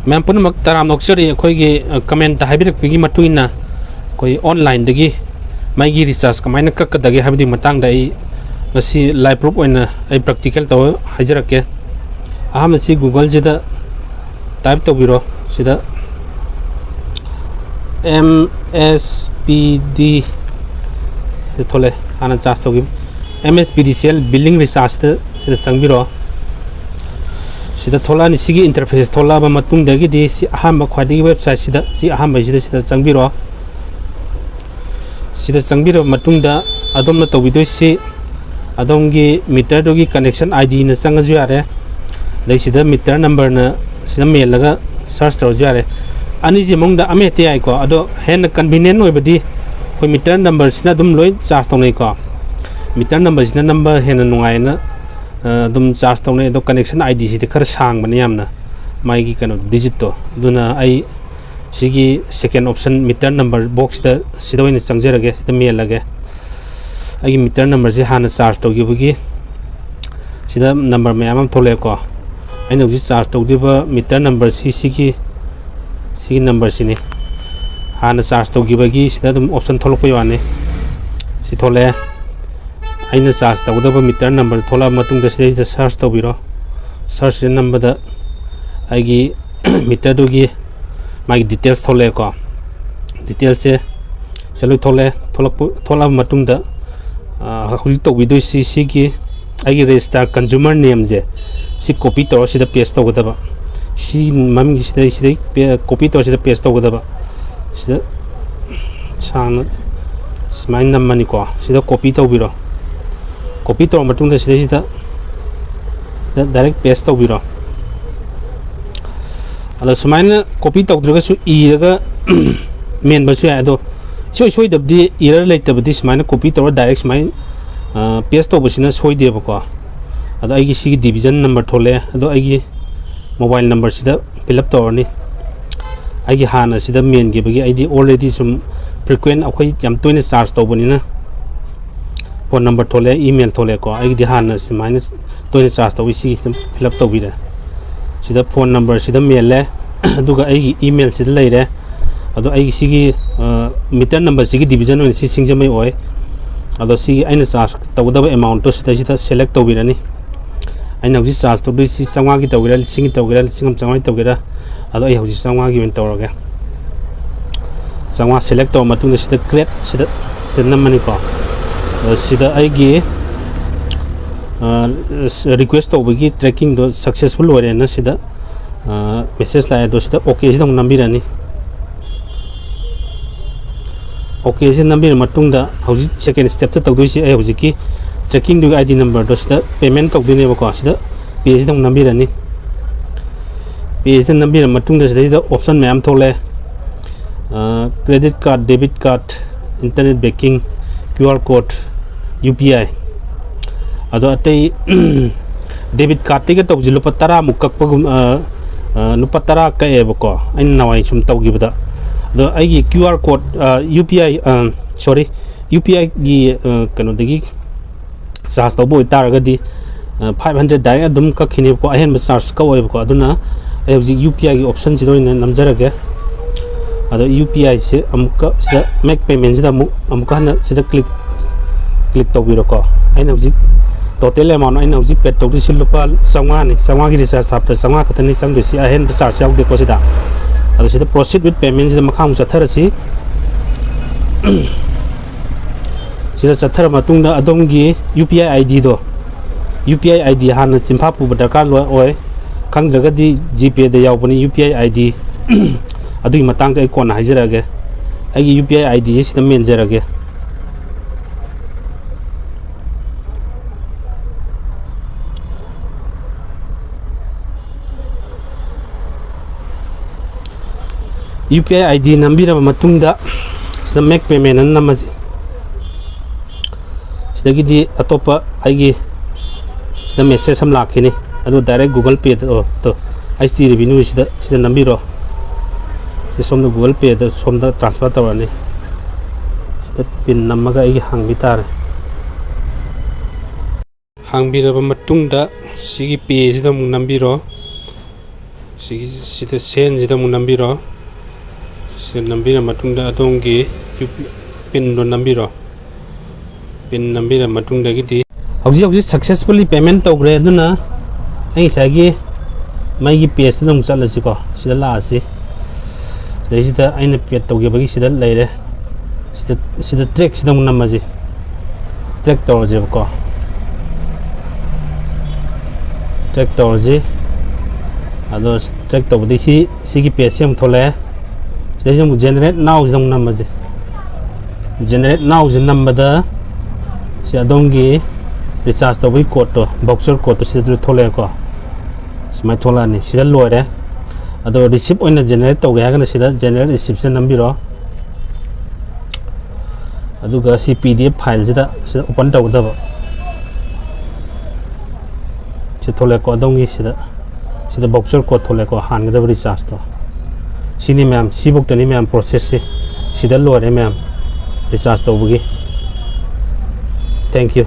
मैं पुनमक तराम नोक्चरी अखोइगी कमेंट हाइबिरकपिगी मटुइना कोई online दगी माइगी recharge कमाइना कक्कदगे हाबिदि मतंगदा I ngasi live proof oina ai practical to hajarake aham si google jida type to biro sida mspd se thole ana charge to gi mspdcl billing research te sida sangbiro sida thola ni sigi interface thola ba matung dagi di si aham khwadi website sida si aham sida sangbiro matung da adom na to video si adongi meter dogi connection id na sanga juare dai sida meter number na sida mail laga search to juare ani ji mong da ame te ai ko ado hen convenient oi badi koi meter number sina dum loi charge to nei ko meter number sina number hen nungai na dum charge to nei do connection id si de khar sang ban yamna mai gi kano digit to duna ai sigi second option meter number box da sida oi na changjera ge sida mail lage आई meter number से हाँ charge तौगी सिदा number ma'am थोलेको अगर charge तौदीब meter number सी number से हाँ चार्ज तौगी ऑप्शन थोलप वाने सी थोले अगर चार्ज तौदब मीटर नंबर थोला सर्च तौर सर्च नंबर मीटर मागी डिटेल्स थोलेको डिटेल्स से चलो थोला हौजी तौबिदो सी रजिस्टर कंज्यूमर नेम जे सी कॉपी तौर से पेस्ट तौगदब सी ममिंग से कॉपी तौर से पेस्ट तौगदब से सांग सुमाइन नमनिको से कॉपी तौबिरो कॉपी तौर मतुंग से डायरेक्ट पेस्ट तौबिरो अदो सुमाइन कॉपी तौद्रगसु इरगा मेनबसु याय अदो सोईदबदी इरर लेतबदी सुमाइना कॉपी तौर डायरेक्ट सुमाइन पेस्ट तौबसिना सोईदेबको अदो आइगी सिगी डिवीजन नंबर थोले अदो आइगी मोबाइल नंबर सिदा फिलअप तौरनी आइगी हाना सिदा मेन गिबगी आइदी ऑलरेडी सुम फ्रीक्वेंट अखोई याम तोइना चार्ज तौबनिना फोन नंबर थोले ईमेल थोले को आइगी हाना सुमाइना तोइना चार्ज तौबि सिगी फिलअप तौबिरे सिदा फोन नंबर सिदा मेल ले अदुगा आइगी ईमेल सिदा लेरे अदो आई सिगी मीटर नंबर सिगी डिवीजन ओन सी सिंगजमै ओय अदो सिगी आइना चार्ज तौदब अमाउंट तो सिदा सेलेक्ट तौबिरनी आइना हौजी चार्ज तौदि सी 500 की तौगेरा लिसिंग तौगेरा लिसिंग 500 तौगेरा अदो आई हौजी 500 की ओन तौरगे 500 सेलेक्ट तौ मतुंग सिदा क्रेट सिदा नमनी को सिदा आइगी रिक्वेस्ट तौबगी ट्रैकिंग दो सक्सेसफुल ओरे न सिदा मेसेज लाए दो सिदा ओके सिदा नंबिरनी ओके से नंबर मतुंगदा हौजी सेकेंड स्टेप त तौदोइसी ए हौजी की ट्रैकिंग दु आईडी नंबर दो सिदा पेमेंट तौदिनेबको सिदा पेज दं नंबिरनी पेज दं नंबिर मतुंगदा सिदा ऑप्शन मैम थोले credit card debit card internet banking QR code UPI अदो अतै डेबिट कार्ड ते तौजी लुप 10 मुक कक्पगुम लुप 10 कएबको इन नवाई सुम तौगिबदा दो आइगी QR code UPI sorry UPI की कनोदगी चार्ज तौबो तारगदी 500 डायरेक्ट अदुम कखिनेबको अहेन चार्ज कवयबको अदुना ए हौजी यूपीआई की ऑप्शन सिदो नमजरगे अदो यूपीआई से अमुक सिदा मेक पेमेंट सिदा अमुक हन सिदा क्लिक तौबिरको अइना हौजी टोटल अमाउंट अइना हौजी पे तौदि सिलुपा 100 नि 100 की रिचार्ज साप्ता 100 खतनि संगदि अहेन चार्ज यावदे को सिदा अदो सिदा प्रोसीड विथ पेमेंट सिदा मखाम चथरसी सिदा चथर मतुंगदा अदोंगी यूपीआई आईडी दो यूपीआई आईडी हाना चिंफा पुब दरकार लो ओय खंगदगदी जीपे दे यावबनी यूपीआई आईडी अदुगी मतंग दे कोन हाइजरगे आईगी यूपीआई आईडी सिदा मेनजरगे यूपीआई आईडी नंबिरब मतुंगदा सिदा मेक पेमेंट नमजी सिदगी अतोपा आईगी सिदा मेसेज हम लाखिनी अदो डायरेक्ट गूगल पे तो आईटी रेवेन्यू सिदा नंबिरो सोमदा गूगल पे सोमदा ट्रांसफर तौरनी सिदा पिन नमगा आईगी हांगबि तारे हांगबिरब मतुंगदा सिगी पेज दा मुंग नंबिरो sida sen sida mu nambiro sida nambira matungda adongi pin do nambiro pin nambira matungda gidi hauji successfully payment tawgre aduna ai sagi mai page ta dong chalasi ko sida la asi sida aina page tawge bagi sida leire sida track sida mu namaji track tawje ko track tawje ado track tawdi si page sem thole sida jam generate now jam namaji generate now jam namada si adongi recharge tawbi code to voucher code to sida thole ko smai thola ni sida loire ado receipt oina generate tawge hagana sida generate receipt se nambiro aduga si pdf file sida open tawdaba si thole ko adongi sida voucher code thole ko hangada recharge to sini ma'am si book tani ma'am process se sida loire ma'am recharge tawbugi thank you